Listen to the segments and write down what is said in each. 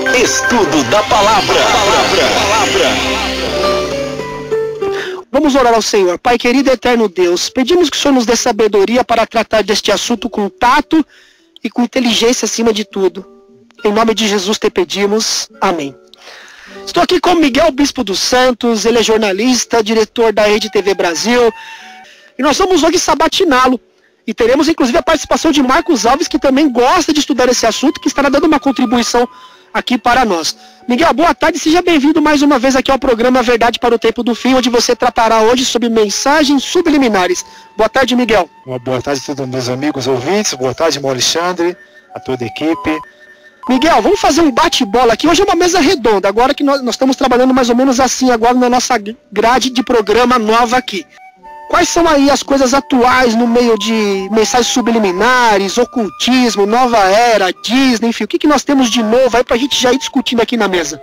Estudo da Palavra. Vamos orar ao Senhor. Pai querido e eterno Deus, pedimos que o Senhor nos dê sabedoria para tratar deste assunto com tato e com inteligência acima de tudo. Em nome de Jesus te pedimos. Amém. Estou aqui com Miguel Bispo dos Santos, ele é jornalista, diretor da Rede TV Brasil. E nós vamos hoje sabatiná-lo. E teremos inclusive a participação de Marcos Alves, que também gosta de estudar esse assunto, que estará dando uma contribuição aqui para nós. Miguel, boa tarde, seja bem-vindo mais uma vez aqui ao programa Verdade para o Tempo do Fim, onde você tratará hoje sobre mensagens subliminares. Boa tarde, Miguel. Uma boa tarde a todos meus amigos ouvintes, boa tarde, irmão Alexandre, a toda a equipe. Miguel, vamos fazer um bate-bola aqui. Hoje é uma mesa redonda, agora que nós estamos trabalhando mais ou menos assim agora na nossa grade de programa nova aqui. Quais são aí as coisas atuais no meio de mensagens subliminares, ocultismo, nova era, Disney, enfim, o que nós temos de novo aí pra gente já ir discutindo aqui na mesa?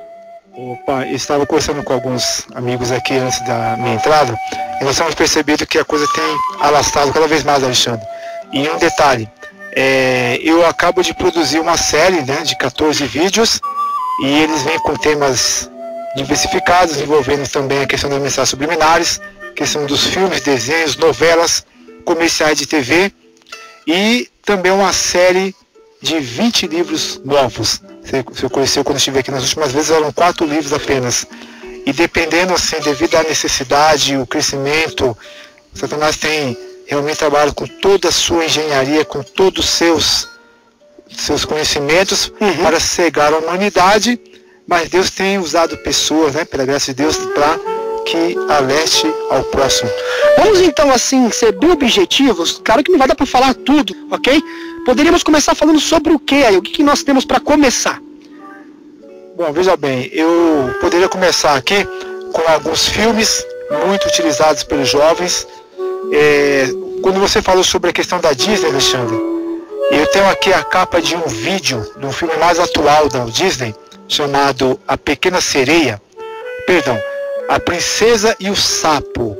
Opa, eu estava conversando com alguns amigos aqui antes da minha entrada e nós temos percebido que a coisa tem alastrado cada vez mais, Alexandre. E um detalhe, eu acabo de produzir uma série, né, de 14 vídeos e eles vêm com temas diversificados, envolvendo também a questão das mensagens subliminares, questão dos filmes, desenhos, novelas, comerciais de TV e também uma série de 20 livros novos. Você conheceu quando estive aqui nas últimas vezes, eram 4 livros apenas. E dependendo, assim, devido à necessidade, o crescimento, Satanás tem realmente trabalhado com toda a sua engenharia, com todos os seus conhecimentos para cegar a humanidade, mas Deus tem usado pessoas, né, pela graça de Deus, para que alerte ao próximo. Vamos então assim ser bem objetivos. Claro que não vai dar para falar tudo, ok? Poderíamos começar falando sobre o que aí? O que nós temos para começar? Bom, veja bem, eu poderia começar aqui com alguns filmes muito utilizados pelos jovens. Quando você falou sobre a questão da Disney, Alexandre, eu tenho aqui a capa de um vídeo de um filme mais atual da Disney, chamado A Pequena Sereia. Perdão, A Princesa e o Sapo.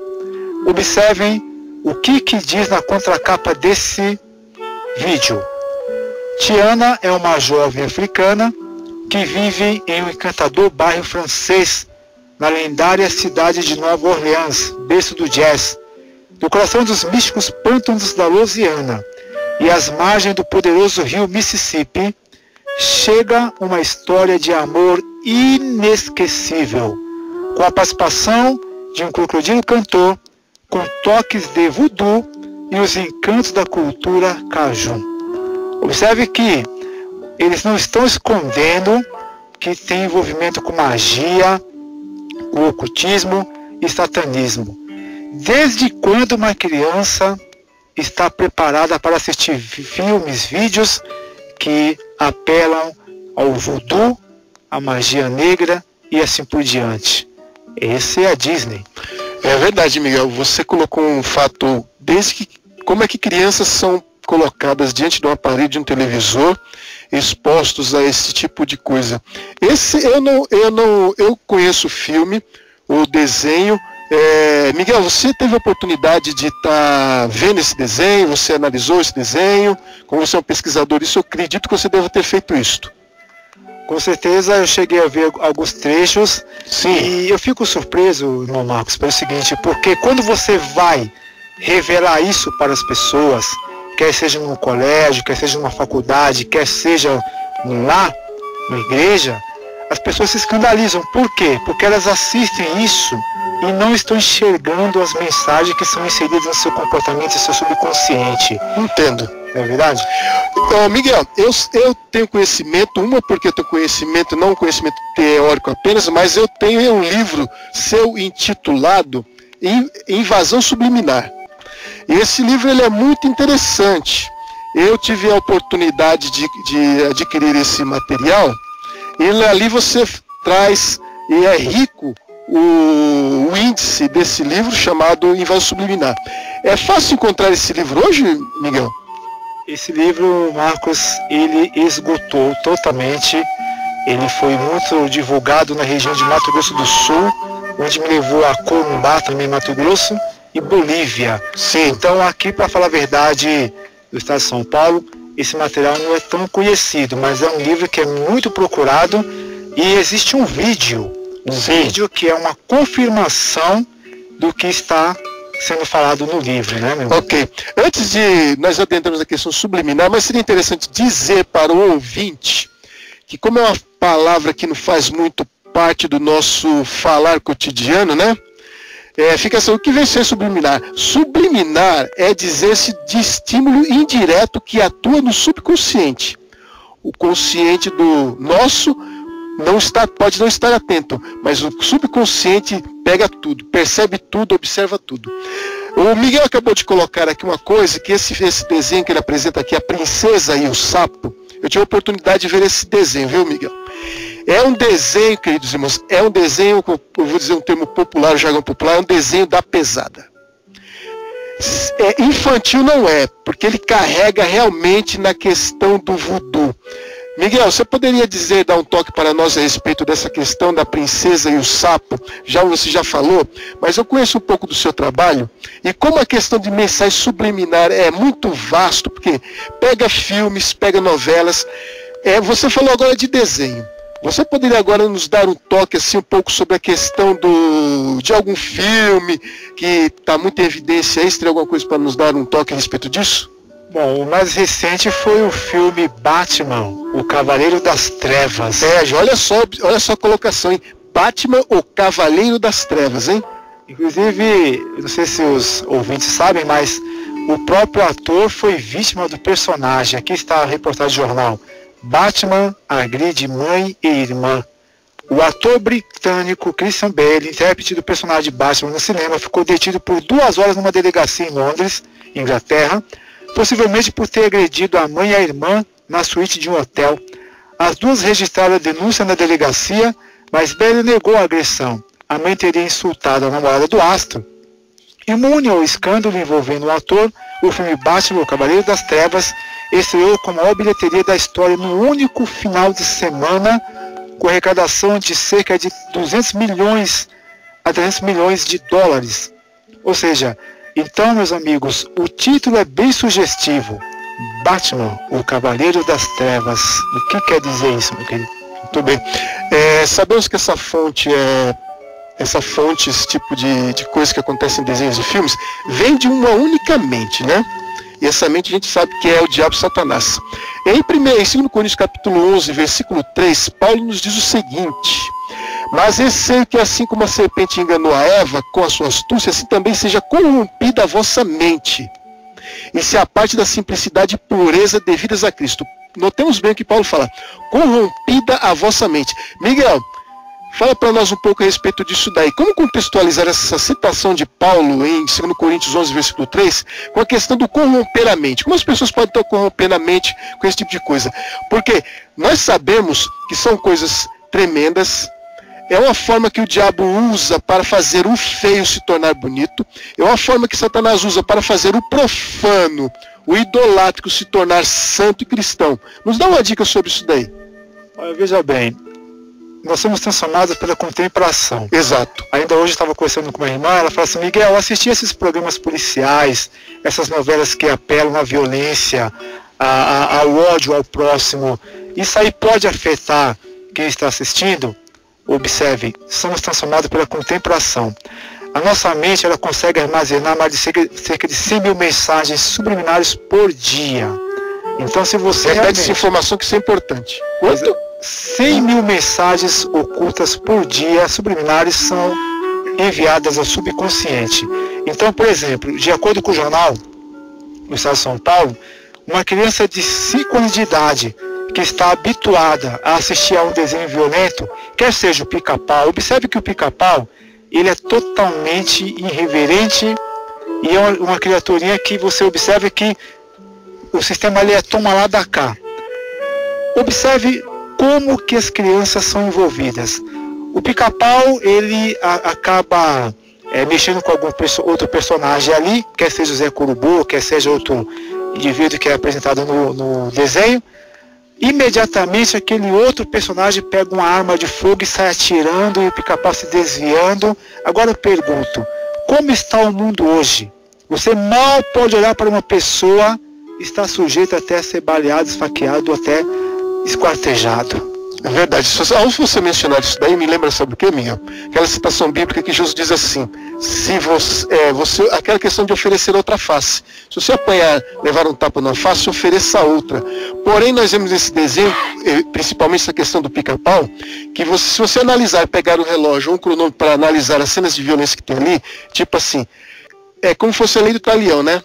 Observem o que diz na contracapa desse vídeo. Tiana é uma jovem africana que vive em um encantador bairro francês, na lendária cidade de Nova Orleans, berço do jazz, no coração dos místicos pântanos da Louisiana e às margens do poderoso rio Mississippi, chega uma história de amor inesquecível, com a participação de um crocodilo cantor, com toques de voodoo e os encantos da cultura caju. Observe que eles não estão escondendo que tem envolvimento com magia, com ocultismo e satanismo. Desde quando uma criança está preparada para assistir filmes, vídeos que apelam ao voodoo, à magia negra e assim por diante? Esse é a Disney. É verdade, Miguel. Você colocou um fato, como é que crianças são colocadas diante de um aparelho, de um televisor, expostos a esse tipo de coisa. Eu conheço o filme, o desenho. Miguel, você teve a oportunidade de estar vendo esse desenho, você analisou esse desenho, como você é um pesquisador, isso eu acredito que você deve ter feito isso. Com certeza eu cheguei a ver alguns trechos. Sim. E eu fico surpreso, irmão Marcos, pelo seguinte, porque quando você vai revelar isso para as pessoas, quer seja num colégio, quer seja numa faculdade, quer seja lá, na igreja, as pessoas se escandalizam. Por quê? Porque elas assistem isso e não estão enxergando as mensagens que são inseridas no seu comportamento e seu subconsciente. Entendo. Não é verdade? Então, Miguel, eu tenho conhecimento, porque eu tenho conhecimento, não um conhecimento teórico apenas, mas eu tenho um livro seu intitulado Invasão Subliminar. E esse livro ele é muito interessante. Eu tive a oportunidade de adquirir esse material, e ali você traz, e é rico, o índice desse livro chamado Invasão Subliminar. É fácil encontrar esse livro hoje, Miguel? Esse livro, Marcos, ele esgotou totalmente. Ele foi muito divulgado na região de Mato Grosso do Sul, onde me levou a Corumbá, também Mato Grosso, e Bolívia. Sim. Então aqui, para falar a verdade, do estado de São Paulo, esse material não é tão conhecido, mas é um livro que é muito procurado E existe um vídeo que é uma confirmação do que está sendo falado no livro, né, meu? Ok. Antes de nós adentrarmos na questão subliminar, mas seria interessante dizer para o ouvinte que, como é uma palavra que não faz muito parte do nosso falar cotidiano, né? Fica assim, o que vem ser subliminar? Subliminar é dizer-se de estímulo indireto que atua no subconsciente. O consciente do nosso pode não estar atento, mas o subconsciente pega tudo, percebe tudo, observa tudo. O Miguel acabou de colocar aqui uma coisa, que esse desenho que ele apresenta aqui, a princesa e o sapo, eu tive a oportunidade de ver esse desenho, viu, Miguel? É um desenho, queridos irmãos, é um desenho, eu vou dizer um termo popular, um jargão popular, é um desenho da pesada. Infantil não é, porque ele carrega realmente na questão do voodoo. Miguel, você poderia dar um toque para nós a respeito dessa questão da princesa e o sapo? Você já falou, mas eu conheço um pouco do seu trabalho, e como a questão de mensagem subliminar é muito vasto, porque pega filmes, pega novelas, você falou agora de desenho. Você poderia agora nos dar um toque assim um pouco sobre a questão de algum filme que está muito em evidência aí? Você tem alguma coisa para nos dar um toque a respeito disso? Bom, o mais recente foi o filme Batman, o Cavaleiro das Trevas. Olha só a colocação, hein? Batman, o Cavaleiro das Trevas, hein? Inclusive, não sei se os ouvintes sabem, mas o próprio ator foi vítima do personagem. Aqui está a reportagem do jornal. Batman agride mãe e irmã. O ator britânico Christian Bale, intérprete do personagem Batman no cinema, ficou detido por 2 horas numa delegacia em Londres, Inglaterra, possivelmente por ter agredido a mãe e a irmã na suíte de um hotel. As duas registraram a denúncia na delegacia, mas Bale negou a agressão. A mãe teria insultado a namorada do astro. Imune ao escândalo envolvendo o ator, o filme Batman, o Cavaleiro das Trevas, estreou com a maior bilheteria da história no único final de semana, com arrecadação de cerca de 200 milhões a 300 milhões de dólares. Ou seja, então, meus amigos, o título é bem sugestivo. Batman, o Cavaleiro das Trevas. O que quer dizer isso, meu querido? Muito bem. Sabemos que esse tipo de coisa que acontece em desenhos e filmes, vem de uma única mente, né? E essa mente a gente sabe que é o diabo Satanás. Em 2 Coríntios capítulo 11, versículo 3, Paulo nos diz o seguinte: mas receio que assim como a serpente enganou a Eva com a sua astúcia, assim também seja corrompida a vossa mente, e se aparte da simplicidade e pureza devidas a Cristo. Notemos bem o que Paulo fala: corrompida a vossa mente. Miguel, fala para nós um pouco a respeito disso daí. Como contextualizar essa citação de Paulo em 2 Coríntios 11, versículo 3, com a questão do corromper a mente? Como as pessoas podem estar corrompendo a mente com esse tipo de coisa? Porque nós sabemos que são coisas tremendas. É uma forma que o diabo usa para fazer o feio se tornar bonito. É uma forma que Satanás usa para fazer o profano, o idolátrico se tornar santo e cristão. Nos dá uma dica sobre isso daí. Olha, veja bem, nós somos transformados pela contemplação. Exato. Ainda hoje eu estava conversando com uma irmã, ela falou assim: Miguel, eu assisti esses programas policiais, essas novelas que apelam à violência, ao ódio ao próximo. Isso aí pode afetar quem está assistindo? Observe, somos transformados pela contemplação. A nossa mente, ela consegue armazenar mais de cerca de 100 mil mensagens subliminares por dia. Então, se você repete essa informação, que isso é importante. Quanto? 100 mil mensagens ocultas por dia, subliminares, são enviadas ao subconsciente. Então, por exemplo, de acordo com o jornal do Estado de São Paulo, uma criança de 5 anos de idade que está habituada a assistir a um desenho violento, quer seja o Pica-Pau, observe que o Pica-Pau, ele é totalmente irreverente e é uma criaturinha que você observa que o sistema ali é toma lá da cá. Observe como que as crianças são envolvidas. O Pica-Pau, ele acaba mexendo com algum outro personagem ali, quer seja o Zé Curubu, quer seja outro indivíduo que é apresentado no desenho. Imediatamente aquele outro personagem pega uma arma de fogo e sai atirando, e o Pica-Pau se desviando. Agora eu pergunto, como está o mundo hoje? Você mal pode olhar para uma pessoa, está sujeito até a ser baleado, esfaqueado, até esquartejado. É verdade. Ao você mencionar isso daí, me lembra, sabe o que, Miguel? Aquela citação bíblica que Jesus diz assim: se você, aquela questão de oferecer outra face. Se você apanhar, levar um tapa na face, ofereça outra. Porém, nós vemos nesse desenho, principalmente essa questão do pica-pau, que se você analisar, pegar o relógio ou um cronômetro para analisar as cenas de violência que tem ali, tipo assim, é como se fosse a lei do talião, né?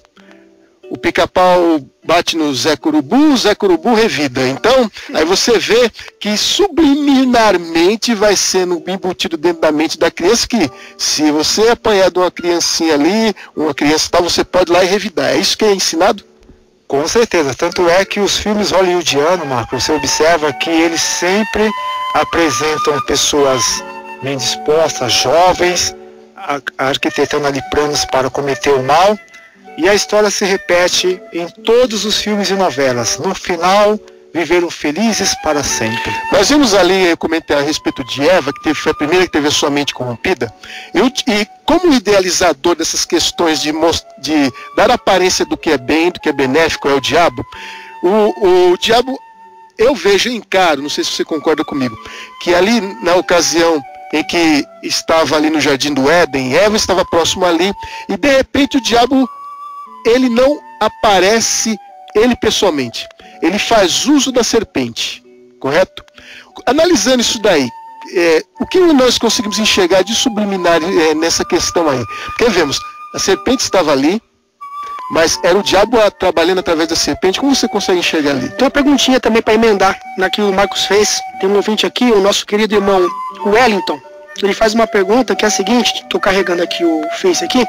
O pica-pau bate no Zé Curubu, o Zé Curubu revida. Então, aí você vê que subliminarmente vai sendo embutido dentro da mente da criança que, se você apanhar de uma criancinha ali, uma criança tal, você pode ir lá e revidar. É isso que é ensinado? Com certeza. Tanto é que os filmes hollywoodianos, Marco, você observa que eles sempre apresentam pessoas bem dispostas, jovens, arquitetando ali planos para cometer o mal. E a história se repete em todos os filmes e novelas. No final, viveram felizes para sempre. Nós vimos ali, eu comentei a respeito de Eva, que foi a primeira que teve a sua mente corrompida. E como idealizador dessas questões de dar aparência do que é bem, do que é benéfico, é o diabo. O diabo, eu vejo, encaro, não sei se você concorda comigo, que ali na ocasião em que estava ali no Jardim do Éden, Eva estava próximo ali, e de repente o diabo, ele não aparece ele pessoalmente. Ele faz uso da serpente, correto? Analisando isso daí, o que nós conseguimos enxergar de subliminar nessa questão aí? Porque vemos, a serpente estava ali, mas era o diabo trabalhando através da serpente. Como você consegue enxergar ali? Tem uma perguntinha também para emendar naquilo que o Marcos fez. Tem um ouvinte aqui, o nosso querido irmão Wellington. Ele faz uma pergunta que é a seguinte, estou carregando aqui o Face aqui.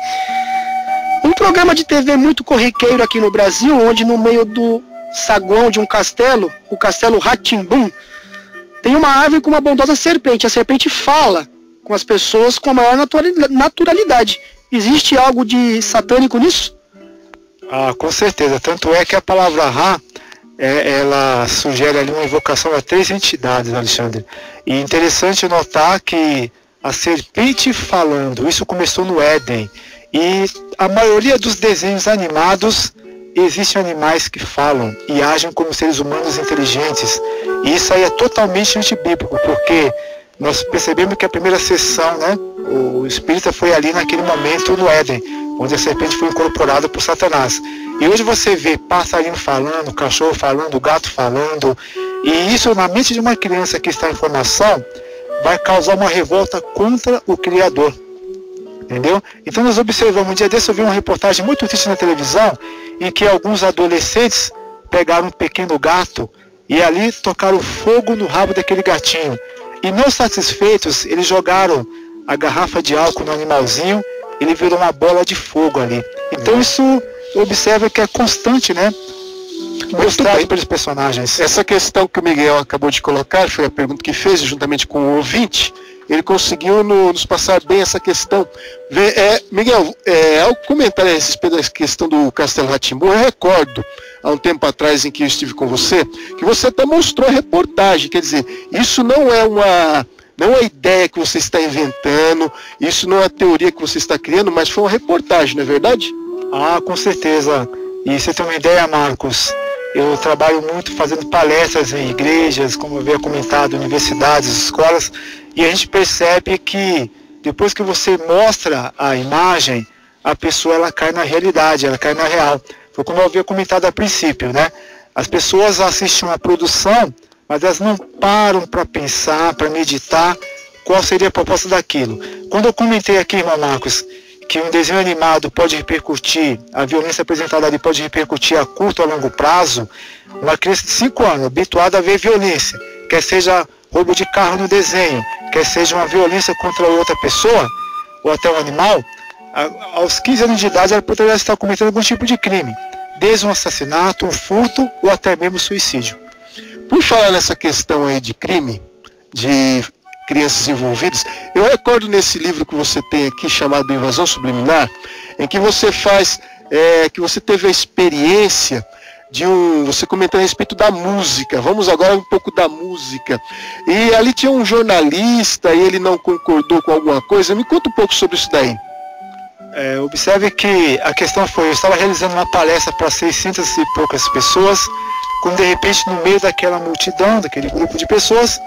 Um programa de TV muito corriqueiro aqui no Brasil, onde no meio do saguão de um castelo, o castelo Rá-Tim-Bum, tem uma árvore com uma bondosa serpente. A serpente fala com as pessoas com a maior naturalidade. Existe algo de satânico nisso? Ah, com certeza. Tanto é que a palavra Ra, ela sugere ali uma invocação a 3 entidades, Alexandre. E interessante notar que a serpente falando, isso começou no Éden. E a maioria dos desenhos animados, existem animais que falam e agem como seres humanos inteligentes. E isso aí é totalmente antibíblico, porque nós percebemos que a primeira sessão, né, o espírita foi ali naquele momento no Éden, onde a serpente foi incorporada por Satanás. E hoje você vê passarinho falando, cachorro falando, gato falando, e isso na mente de uma criança que está em formação vai causar uma revolta contra o Criador. Entendeu? Então nós observamos, um dia desse eu vi uma reportagem muito triste na televisão, em que alguns adolescentes pegaram um pequeno gato e ali tocaram fogo no rabo daquele gatinho. E não satisfeitos, eles jogaram a garrafa de álcool no animalzinho, ele virou uma bola de fogo ali. Então isso observa que é constante, né? Mostrado pelos personagens. Essa questão que o Miguel acabou de colocar, foi a pergunta que fez, juntamente com o ouvinte, ele conseguiu nos passar bem essa questão. Miguel, ao comentar a respeito da questão do Castelo Rá-Tim-Bum, eu recordo, há um tempo atrás em que eu estive com você, que você até mostrou a reportagem, quer dizer, isso não é uma ideia que você está inventando, isso não é uma teoria que você está criando, mas foi uma reportagem, não é verdade? Ah, com certeza. E você tem uma ideia, Marcos, eu trabalho muito fazendo palestras em igrejas, como eu havia comentado, universidades, escolas, e a gente percebe que depois que você mostra a imagem, a pessoa ela cai na realidade, ela cai na real. Foi como eu havia comentado a princípio, né? As pessoas assistem uma produção, mas elas não param para pensar, para meditar qual seria a proposta daquilo. Quando eu comentei aqui, irmão Marcos, que um desenho animado pode repercutir, a violência apresentada ali pode repercutir a curto ou a longo prazo, uma criança de 5 anos, habituada a ver violência, quer seja roubo de carro no desenho, quer seja uma violência contra outra pessoa, ou até um animal, aos 15 anos de idade ela poderia estar cometendo algum tipo de crime, desde um assassinato, um furto ou até mesmo suicídio. Por falar nessa questão aí de crime, de crianças envolvidas, eu recordo nesse livro que você tem aqui, chamado Invasão Subliminar, em que você que você teve a experiência você comentou a respeito da música. Vamos agora um pouco da música. E ali tinha um jornalista e ele não concordou com alguma coisa. Me conta um pouco sobre isso daí. Observe que a questão foi, eu estava realizando uma palestra para 600 e poucas pessoas, quando de repente no meio daquela multidão, daquele grupo de pessoas,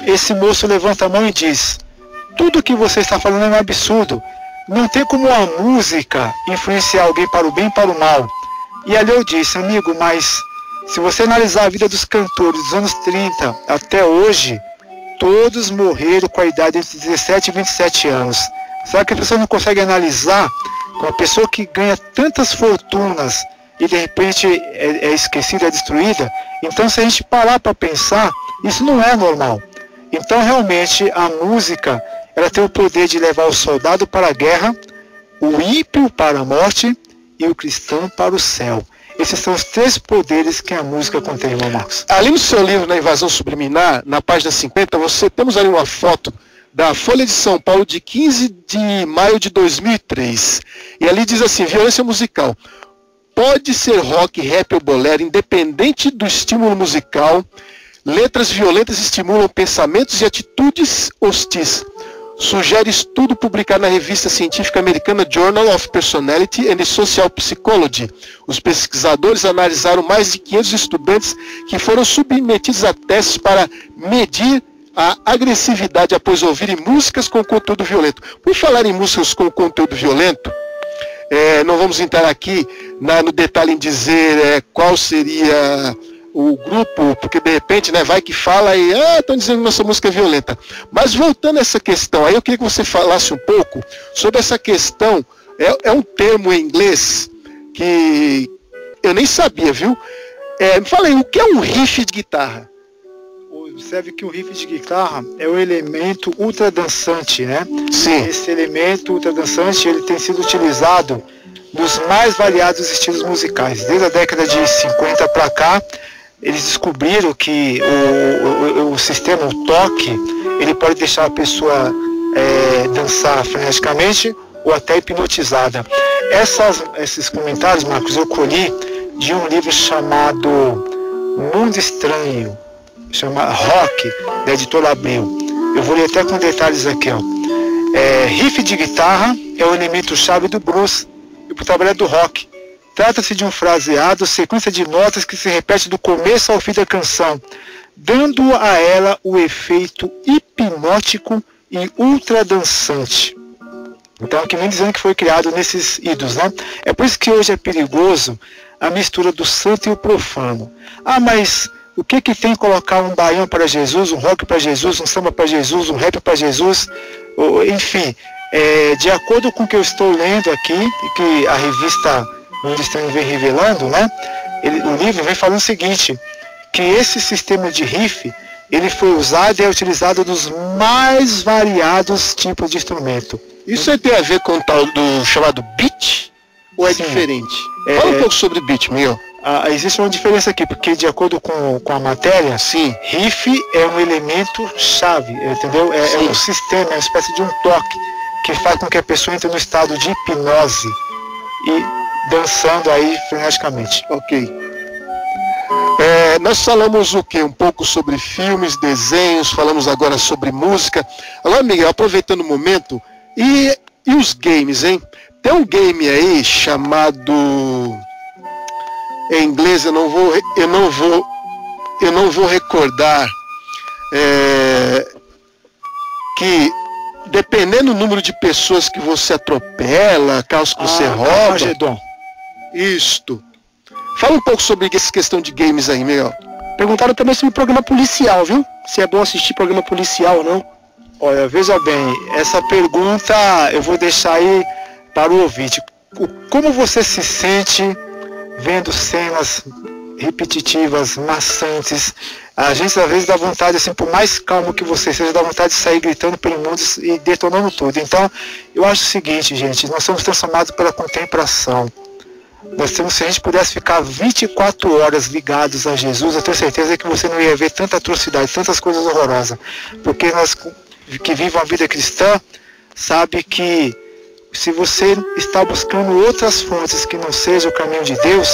esse moço levanta a mão e diz: tudo que você está falando é um absurdo, não tem como a música influenciar alguém para o bem e para o mal. E ali eu disse: amigo, mas se você analisar a vida dos cantores dos anos 30 até hoje, todos morreram com a idade entre 17 e 27 anos. Será que a pessoa não consegue analisar uma pessoa que ganha tantas fortunas e de repente é esquecida, é destruída? Então, se a gente parar para pensar, isso não é normal. Então, realmente, a música, ela tem o poder de levar o soldado para a guerra, o ímpio para a morte e o cristão para o céu. Esses são os 3 poderes que a música contém, irmão Marcos. Ali no seu livro, Na Invasão Subliminar, na página 50, temos ali uma foto da Folha de São Paulo de 15 de maio de 2003. E ali diz assim: violência musical. Pode ser rock, rap ou bolero, independente do estímulo musical. Letras violentas estimulam pensamentos e atitudes hostis. Sugere estudo publicado na revista científica americana Journal of Personality and Social Psychology. Os pesquisadores analisaram mais de 500 estudantes que foram submetidos a testes para medir a agressividade após ouvirem músicas com conteúdo violento. Por falar em músicas com conteúdo violento, não vamos entrar aqui no detalhe em dizer qual seria o grupo, porque de repente vai que fala e estão dizendo que nossa música é violenta. Mas voltando a essa questão, aí eu queria que você falasse um pouco sobre essa questão. É um termo em inglês que eu nem sabia, viu? Me fala aí, o que é um riff de guitarra? Observe que o riff de guitarra é o elemento ultradançante, né? Sim. Esse elemento ultradançante, ele tem sido utilizado nos mais variados estilos musicais. Desde a década de 50 para cá, eles descobriram que o sistema, o toque, ele pode deixar a pessoa dançar freneticamente ou até hipnotizada. Esses comentários, Marcos, eu colhi de um livro chamado Mundo Estranho, chama Rock, da editora Abril. Eu vou ler até com detalhes aqui, ó. Riff de guitarra é o elemento chave do blues e o trabalho do rock. Trata-se de um fraseado, sequência de notas que se repete do começo ao fim da canção, dando a ela o efeito hipnótico e ultradançante. Então, que vem dizendo que foi criado nesses idos, né? É por isso que hoje é perigoso a mistura do santo e o profano. Mas o que tem colocar um baião para Jesus, um rock para Jesus, um samba para Jesus, um rap para Jesus, enfim, de acordo com o que eu estou lendo aqui, e que a revista Mundo Estranho vem revelando, né? O livro vem falando o seguinte, que esse sistema de riff, ele foi usado e é utilizado nos mais variados tipos de instrumento. Isso aí tem a ver com o tal do chamado beat? Ou é diferente? Fala um pouco sobre beat, meu. Existe uma diferença aqui, porque de acordo com a matéria, sim, riff é um elemento chave, entendeu? É um sistema, é uma espécie de um toque que faz com que a pessoa entre no estado de hipnose e dançando aí freneticamente. Ok. Nós falamos o quê? Um pouco sobre filmes, desenhos, falamos agora sobre música. Agora, Miguel, aproveitando o momento, e os games, hein? Tem um game aí chamado, em inglês eu não vou recordar, que dependendo do número de pessoas que você atropela, carros que você rouba. Armagedon. Isto. Fala um pouco sobre essa questão de games aí, Miguel. Perguntaram também sobre programa policial, viu? Se é bom assistir programa policial ou não. Olha, veja bem, essa pergunta eu vou deixar aí para o ouvinte. Como você se sente vendo cenas repetitivas, maçantes? A gente às vezes dá vontade, assim, por mais calmo que você seja, dá vontade de sair gritando pelo mundo e detonando tudo. Então, eu acho o seguinte, gente, nós somos transformados pela contemplação. Se a gente pudesse ficar 24 horas ligados a Jesus, eu tenho certeza que você não ia ver tanta atrocidade, tantas coisas horrorosas. Porque nós que vivem uma vida cristã, sabe que se você está buscando outras fontes que não seja o caminho de Deus,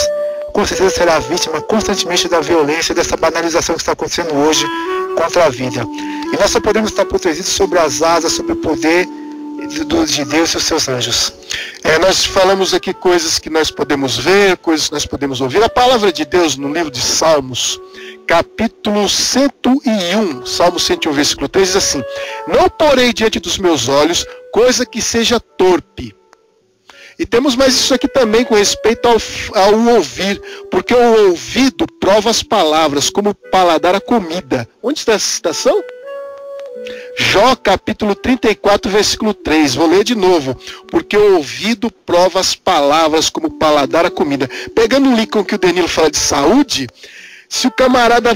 com certeza será vítima constantemente da violência, dessa banalização que está acontecendo hoje contra a vida. E nós só podemos estar protegidos sobre as asas, sobre o poder de Deus e os seus anjos. Nós falamos aqui coisas que nós podemos ver, coisas que nós podemos ouvir. A palavra de Deus no livro de Salmos, capítulo 101, Salmo 101, versículo 3, diz assim: não porei diante dos meus olhos coisa que seja torpe. E temos mais isso aqui também com respeito ao ouvir, porque o ouvido prova as palavras, como o paladar a comida. Onde está essa citação? Jó capítulo 34, versículo 3, vou ler de novo. Porque o ouvido prova as palavras, como o paladar a comida. Pegando o link com que o Danilo fala de saúde, se o camarada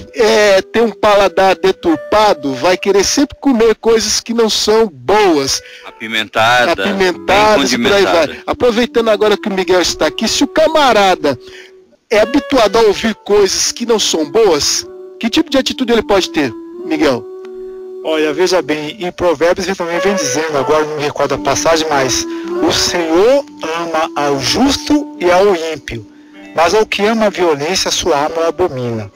tem um paladar deturpado, vai querer sempre comer coisas que não são boas. Apimentadas e por aí vai. Aproveitando agora que o Miguel está aqui, se o camarada é habituado a ouvir coisas que não são boas, que tipo de atitude ele pode ter, Miguel? Olha, veja bem, em Provérbios ele também vem dizendo, agora não me recordo a passagem, mas o Senhor ama ao justo e ao ímpio, mas ao que ama a violência, sua alma abomina.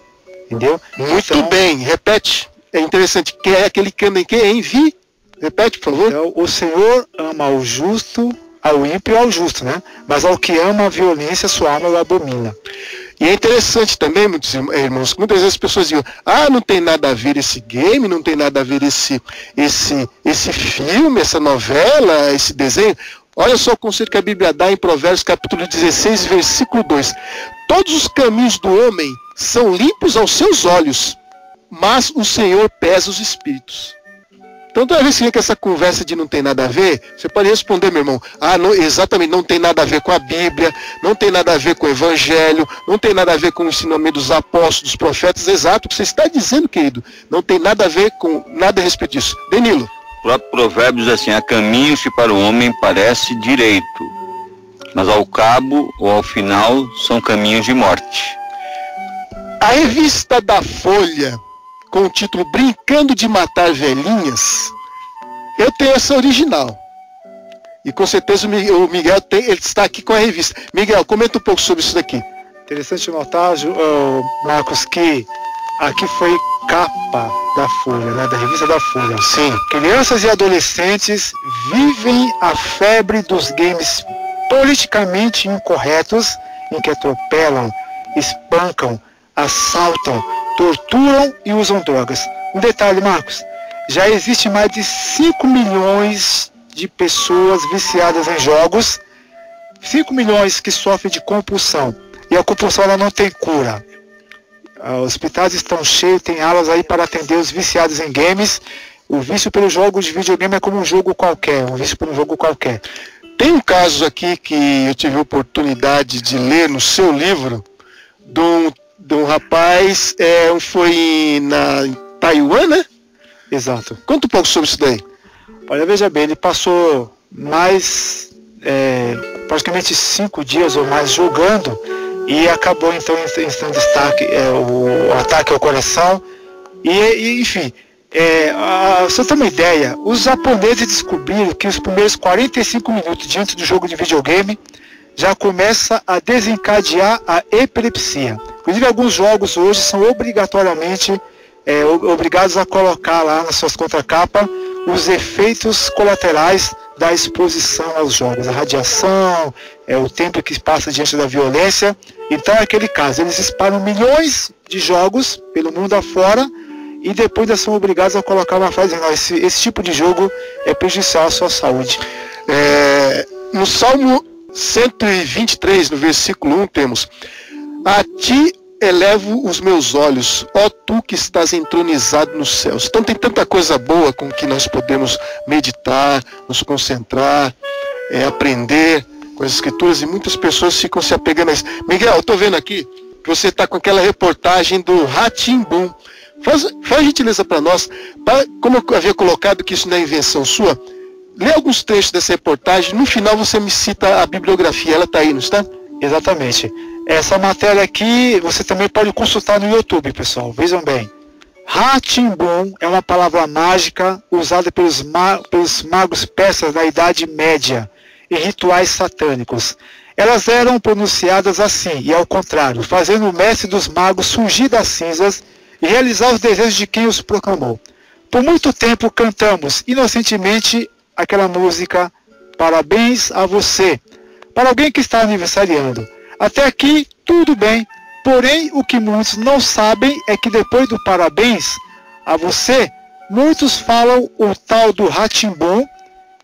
Entendeu? Muito bem, repete. É interessante. Que é aquele que anda em quê? Em vi? Repete, por favor. Então, o Senhor ama ao justo, ao ímpio e ao justo, né? Mas ao que ama a violência, sua alma abomina. E é interessante também, muitos irmãos, que muitas vezes as pessoas dizem: não tem nada a ver esse game, não tem nada a ver esse filme, essa novela, esse desenho. Olha só o conselho que a Bíblia dá em Provérbios capítulo 16, versículo 2. Todos os caminhos do homem são limpos aos seus olhos, mas o Senhor pesa os espíritos. Então, toda vez que vem com essa conversa de não tem nada a ver, você pode responder, meu irmão: não, exatamente, não tem nada a ver com a Bíblia, não tem nada a ver com o Evangelho, não tem nada a ver com o ensinamento dos apóstolos, dos profetas. Exato, o que você está dizendo, querido, não tem nada a ver com nada a respeito disso. Danilo. O próprio Provérbios assim: há caminhos que para o homem parece direito, mas ao cabo ou ao final são caminhos de morte. A revista da Folha, com o título Brincando de Matar Velhinhas, eu tenho essa original. E com certeza o Miguel ele está aqui com a revista. Miguel, comenta um pouco sobre isso daqui. Interessante notar, Marcos, que aqui foi capa da Folha, né, da revista da Folha. Sim. Crianças e adolescentes vivem a febre dos games politicamente incorretos, em que atropelam, espancam, assaltam, torturam e usam drogas. Um detalhe, Marcos: já existe mais de 5 milhões de pessoas viciadas em jogos, 5 milhões que sofrem de compulsão. E a compulsão ela não tem cura. Os hospitais estão cheios, tem alas aí para atender os viciados em games. O vício pelos jogos de videogame é como um jogo qualquer, um vício por um jogo qualquer. Tem um caso aqui que eu tive a oportunidade de ler no seu livro, de um rapaz, foi em Taiwan, né? Exato. Conta um pouco sobre isso daí. Olha, veja bem, ele passou praticamente 5 dias ou mais jogando e acabou então em destaque o ataque ao coração e enfim, você tem uma ideia, os japoneses descobriram que os primeiros 45 minutos diante do jogo de videogame já começa a desencadear a epilepsia. Inclusive alguns jogos hoje são obrigatoriamente obrigados a colocar lá nas suas contracapas os efeitos colaterais da exposição aos jogos, a radiação, o tempo que passa diante da violência. Então é aquele caso, eles disparam milhões de jogos pelo mundo afora e depois eles são obrigados a colocar uma frase: não, esse tipo de jogo é prejudicial à sua saúde. No Salmo 123, no versículo 1, temos: a ti elevo os meus olhos, ó tu que estás entronizado nos céus. Então tem tanta coisa boa com que nós podemos meditar, nos concentrar, aprender com as escrituras, e muitas pessoas ficam se apegando a isso. Miguel, eu estou vendo aqui que você está com aquela reportagem do Rá-Tim-Bum. Faz a gentileza para nós, como eu havia colocado que isso não é invenção sua, lê alguns trechos dessa reportagem, no final você me cita a bibliografia, ela está aí, não está? Exatamente. Essa matéria aqui você também pode consultar no YouTube, pessoal. Vejam bem. Rá-Tim-Bum é uma palavra mágica usada pelos magos persas da Idade Média em rituais satânicos. Elas eram pronunciadas assim e ao contrário, fazendo o mestre dos magos surgir das cinzas e realizar os desejos de quem os proclamou. Por muito tempo cantamos inocentemente aquela música Parabéns a Você, para alguém que está aniversariando. Até aqui, tudo bem. Porém, o que muitos não sabem é que depois do parabéns a você, muitos falam o tal do Rá-Tim-Bum.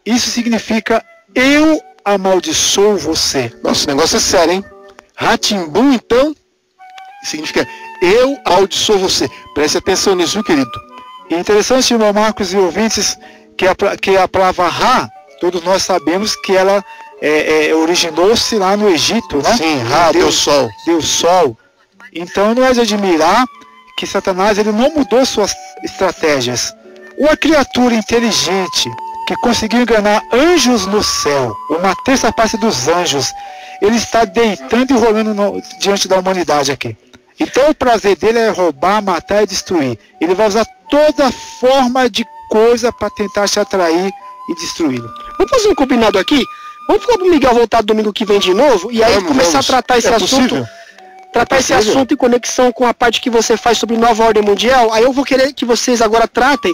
Isso significa eu amaldiçoo você. Nossa, esse negócio é sério, hein? Rá-Tim-Bum, então, significa eu amaldiçoo você. Preste atenção nisso, viu, querido? E interessante, irmão Marcos e ouvintes, que a palavra Ra, todos nós sabemos que ela originou-se lá no Egito, né? Sim, Ra, Deus Sol. Deus Sol. Então não é de admirar que Satanás ele não mudou suas estratégias. Uma criatura inteligente que conseguiu enganar anjos no céu, uma terça parte dos anjos, ele está deitando e rolando diante da humanidade aqui. Então o prazer dele é roubar, matar e destruir. Ele vai usar toda forma de coisa para tentar te atrair e destruí-lo. Vamos fazer um combinado aqui? Vamos falar pro Miguel voltar domingo que vem de novo e aí começar a tratar esse assunto. Tratar esse assunto em conexão com a parte que você faz sobre nova ordem mundial. Aí eu vou querer que vocês agora tratem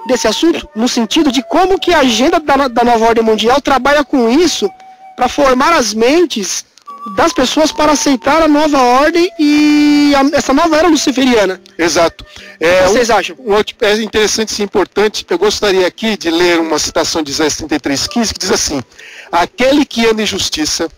desse assunto no sentido de como que a agenda da nova ordem mundial trabalha com isso para formar as mentes das pessoas para aceitar a nova ordem e essa nova era luciferiana. Exato. O que vocês acham? É interessante e importante. Eu gostaria aqui de ler uma citação de Isaías 33:15 que diz assim: aquele que anda em justiça,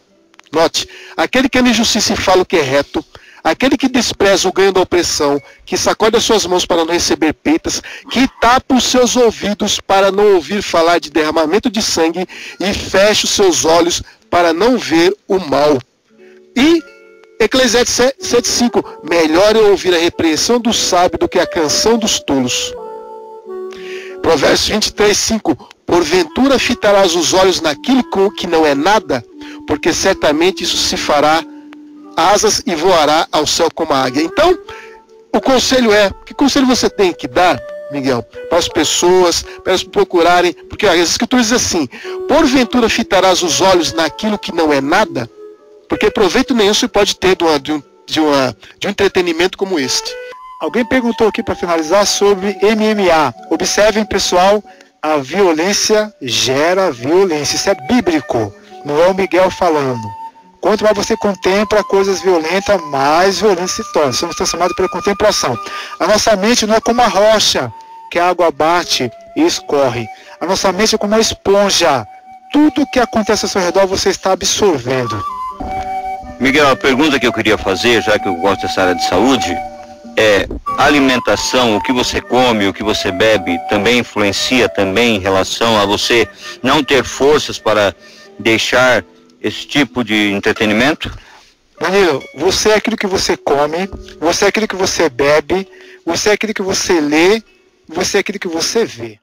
note, aquele que anda em justiça e fala o que é reto, aquele que despreza o ganho da opressão, que sacode as suas mãos para não receber peitas, que tapa os seus ouvidos para não ouvir falar de derramamento de sangue e fecha os seus olhos para não ver o mal. E Eclesiastes 7:5, melhor é ouvir a repreensão do sábio do que a canção dos tolos. Provérbios 23:5, porventura fitarás os olhos naquilo que não é nada, porque certamente isso se fará asas e voará ao céu como a águia. Então, o conselho que conselho você tem que dar, Miguel, para as pessoas, para elas procurarem, porque as escrituras dizem assim, porventura fitarás os olhos naquilo que não é nada, porque proveito nenhum se pode ter de um entretenimento como este. Alguém perguntou aqui para finalizar sobre MMA. Observem, pessoal, a violência gera violência. Isso é bíblico, não é o Miguel falando. Quanto mais você contempla coisas violentas, mais violento se torna. Somos transformados pela contemplação. A nossa mente não é como a rocha, que a água bate e escorre. A nossa mente é como uma esponja. Tudo que acontece ao seu redor você está absorvendo. Miguel, a pergunta que eu queria fazer, já que eu gosto dessa área de saúde, é a alimentação, o que você come, o que você bebe, também influencia também em relação a você não ter forças para deixar esse tipo de entretenimento? Danilo, você é aquilo que você come, você é aquilo que você bebe, você é aquilo que você lê, você é aquilo que você vê.